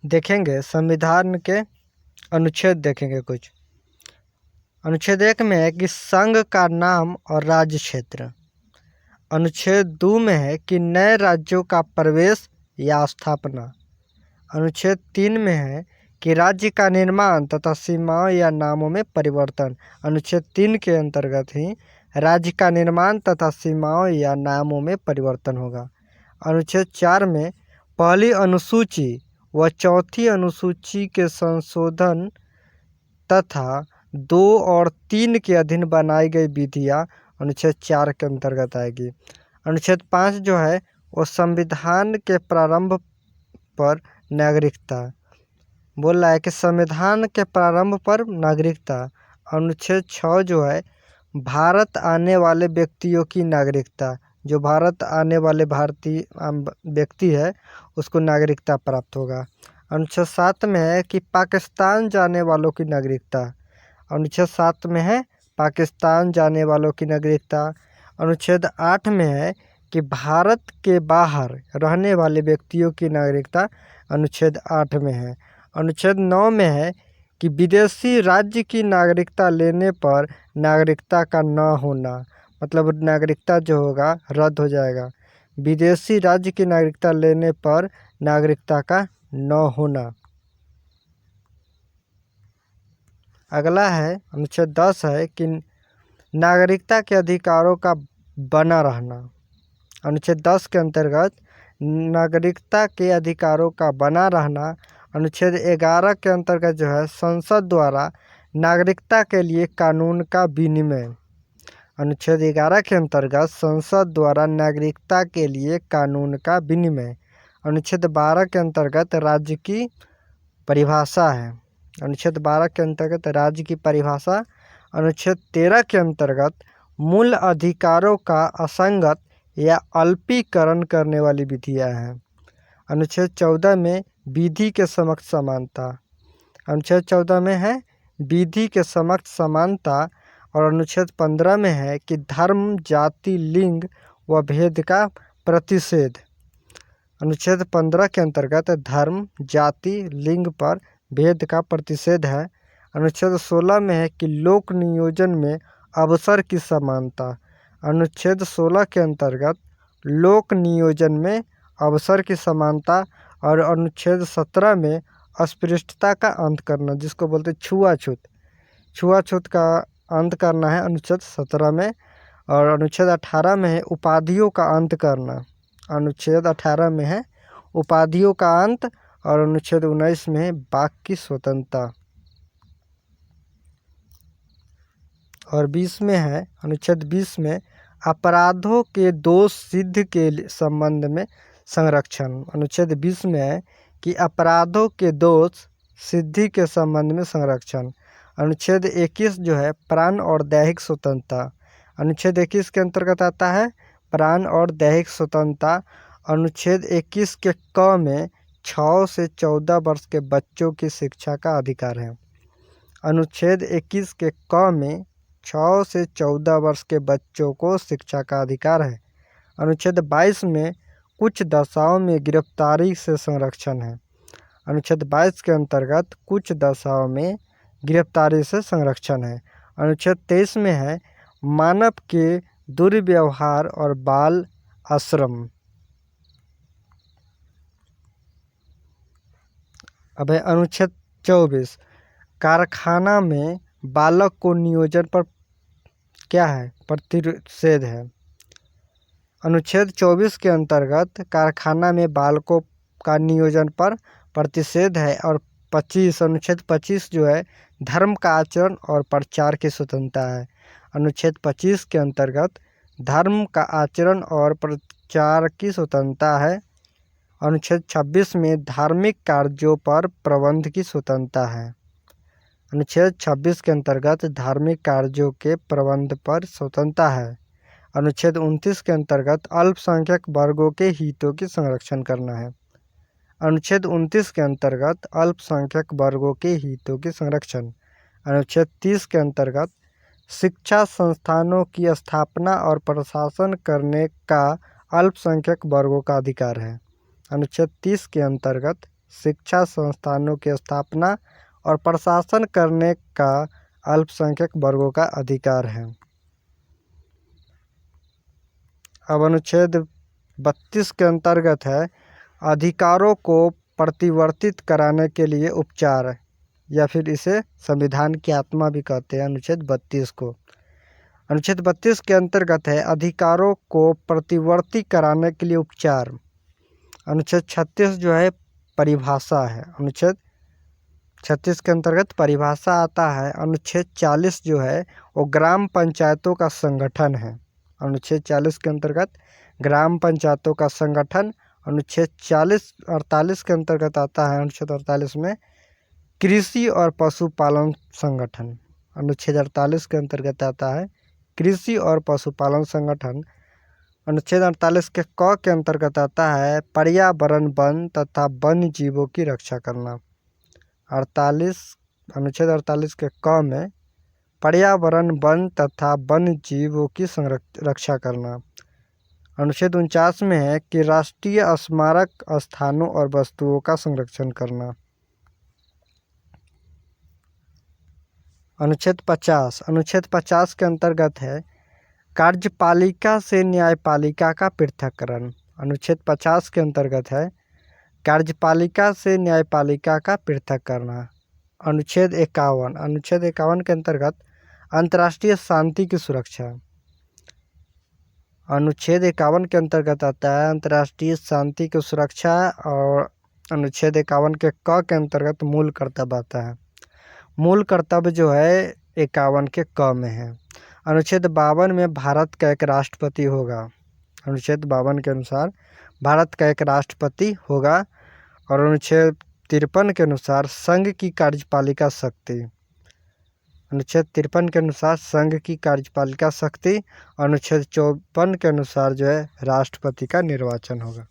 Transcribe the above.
देखेंगे संविधान के अनुच्छेद देखेंगे कुछ। अनुच्छेद 1 में है कि संघ का नाम और राज्य क्षेत्र। अनुच्छेद 2 में है कि नए राज्यों का प्रवेश या स्थापना। अनुच्छेद 3 में है कि राज्य का निर्माण तथा सीमाओं या नामों में परिवर्तन। अनुच्छेद 3 के अंतर्गत ही राज्य का निर्माण तथा सीमाओं या नामों में परिवर्तन होगा। अनुच्छेद 4 में पहली अनुसूची व चौथी अनुसूची के संशोधन तथा 2 और 3 के अधीन बनाई गई विधियाँ अनुच्छेद 4 के अंतर्गत आएगी। अनुच्छेद 5 जो है वो संविधान के प्रारंभ पर नागरिकता बोल रहा है कि संविधान के प्रारंभ पर नागरिकता। अनुच्छेद 6 जो है भारत आने वाले व्यक्तियों की नागरिकता, जो भारत आने वाले भारतीय व्यक्ति है उसको नागरिकता प्राप्त होगा। अनुच्छेद 7 में है कि पाकिस्तान जाने वालों की नागरिकता। अनुच्छेद 7 में है पाकिस्तान जाने वालों की नागरिकता। अनुच्छेद 8 में है कि भारत के बाहर रहने वाले व्यक्तियों की नागरिकता अनुच्छेद 8 में है। अनुच्छेद 9 में है कि विदेशी राज्य की नागरिकता लेने पर नागरिकता का न होना, मतलब नागरिकता जो होगा रद्द हो जाएगा। विदेशी राज्य की नागरिकता लेने पर नागरिकता का न होना। अगला है अनुच्छेद 10 है कि नागरिकता के अधिकारों का बना रहना। अनुच्छेद 10 के अंतर्गत नागरिकता के अधिकारों का बना रहना। अनुच्छेद 11 के अंतर्गत जो है संसद द्वारा नागरिकता के लिए कानून का विनिमय। अनुच्छेद 11 के अंतर्गत संसद द्वारा नागरिकता के लिए कानून का विनिमय। अनुच्छेद 12 के अंतर्गत राज्य की परिभाषा है। अनुच्छेद 12 के अंतर्गत राज्य की परिभाषा। अनुच्छेद 13 के अंतर्गत मूल अधिकारों का असंगत या अल्पीकरण करने वाली विधियाँ हैं। अनुच्छेद 14 में विधि के समक्ष समानता। अनुच्छेद 14 में है विधि के समक्ष समानता। और अनुच्छेद 15 में है कि धर्म, जाति, लिंग व भेद का प्रतिषेध। अनुच्छेद 15 के अंतर्गत धर्म, जाति, लिंग पर भेद का प्रतिषेध है। अनुच्छेद 16 में है कि लोक नियोजन में अवसर की समानता। अनुच्छेद 16 के अंतर्गत लोक नियोजन में अवसर की समानता। और अनुच्छेद 17 में अस्पृश्यता का अंत करना, जिसको बोलते छुआछूत का अंत करना है अनुच्छेद 17 में। और अनुच्छेद 18 में है उपाधियों का अंत करना। अनुच्छेद 18 में है उपाधियों का अंत। और अनुच्छेद 19 में है वाक की स्वतंत्रता। और 20 में है अनुच्छेद 20 में अपराधों के दोष सिद्ध के संबंध में संरक्षण। अनुच्छेद 20 में है कि अपराधों के दोष सिद्धि के संबंध में संरक्षण। अनुच्छेद 21 जो है प्राण और दैहिक स्वतंत्रता। अनुच्छेद 21 के अंतर्गत आता है प्राण और दैहिक स्वतंत्रता। अनुच्छेद 21 के क में 6 से 14 वर्ष के बच्चों की शिक्षा का अधिकार है। अनुच्छेद 21 के क में 6 से 14 वर्ष के बच्चों को शिक्षा का अधिकार है। अनुच्छेद 22 में कुछ दशाओं में गिरफ्तारी से संरक्षण है। अनुच्छेद 22 के अंतर्गत कुछ दशाओं में गिरफ्तारी से संरक्षण है। अनुच्छेद 23 में है मानव के दुर्व्यवहार और बाल आश्रम। अब है अनुच्छेद 24 कारखाना में बालक को नियोजन पर क्या है प्रतिषेध है। अनुच्छेद 24 के अंतर्गत कारखाना में बालकों का नियोजन पर प्रतिषेध है। और 25 अनुच्छेद 25 जो है धर्म का आचरण और प्रचार की स्वतंत्रता है। अनुच्छेद 25 के अंतर्गत धर्म का आचरण और प्रचार की स्वतंत्रता है। अनुच्छेद 26 में धार्मिक कार्यों पर प्रबंध की स्वतंत्रता है। अनुच्छेद 26 के अंतर्गत धार्मिक कार्यों के प्रबंध पर स्वतंत्रता है। अनुच्छेद 29 के अंतर्गत अल्पसंख्यक वर्गों के हितों की संरक्षण करना है। अनुच्छेद 29 के अंतर्गत अल्पसंख्यक वर्गों के हितों की संरक्षण। अनुच्छेद 30 के अंतर्गत शिक्षा संस्थानों की स्थापना और प्रशासन करने का अल्पसंख्यक वर्गों का अधिकार है। अनुच्छेद 30 के अंतर्गत शिक्षा संस्थानों की स्थापना और प्रशासन करने का अल्पसंख्यक वर्गों का अधिकार है। अब अनुच्छेद 32 के अंतर्गत है अधिकारों को प्रतिवर्तित कराने के लिए उपचार, या फिर इसे संविधान की आत्मा भी कहते हैं अनुच्छेद 32 को। अनुच्छेद 32 के अंतर्गत है अधिकारों को प्रतिवर्ती कराने के लिए उपचार। अनुच्छेद 36 जो है परिभाषा है, अनुच्छेद 36 के अंतर्गत परिभाषा आता है। अनुच्छेद 40 जो है वो ग्राम पंचायतों का संगठन है। अनुच्छेद 40 के अंतर्गत ग्राम पंचायतों का संगठन। अनुच्छेद 48 के अंतर्गत आता है, अनुच्छेद 48 में कृषि और पशुपालन संगठन। अनुच्छेद 48 के अंतर्गत आता है कृषि और पशुपालन संगठन। अनुच्छेद 48 के क के अंतर्गत आता है पर्यावरण, वन तथा वन्य जीवों की रक्षा करना। अनुच्छेद 48 के क में पर्यावरण, वन तथा वन्य जीवों की रक्षा करना। अनुच्छेद 49 में है कि राष्ट्रीय स्मारक स्थानों और वस्तुओं का संरक्षण करना। अनुच्छेद 50 के अंतर्गत है कार्यपालिका से न्यायपालिका का पृथक्करण। अनुच्छेद 50 के अंतर्गत है कार्यपालिका से न्यायपालिका का पृथक करना। अनुच्छेद 51 के अंतर्गत अंतर्राष्ट्रीय शांति की सुरक्षा। अनुच्छेद 51 के अंतर्गत आता है अंतर्राष्ट्रीय शांति की सुरक्षा। और अनुच्छेद 51 के क के अंतर्गत मूल कर्तव्य आता है। मूल कर्तव्य जो है 51 के क में है। अनुच्छेद 52 में भारत का एक राष्ट्रपति होगा। अनुच्छेद 52 के अनुसार भारत का एक राष्ट्रपति होगा। और अनुच्छेद 53 के अनुसार संघ की कार्यपालिका शक्ति। अनुच्छेद 53 के अनुसार संघ की कार्यपालिका शक्ति। अनुच्छेद 54 के अनुसार जो है राष्ट्रपति का निर्वाचन होगा।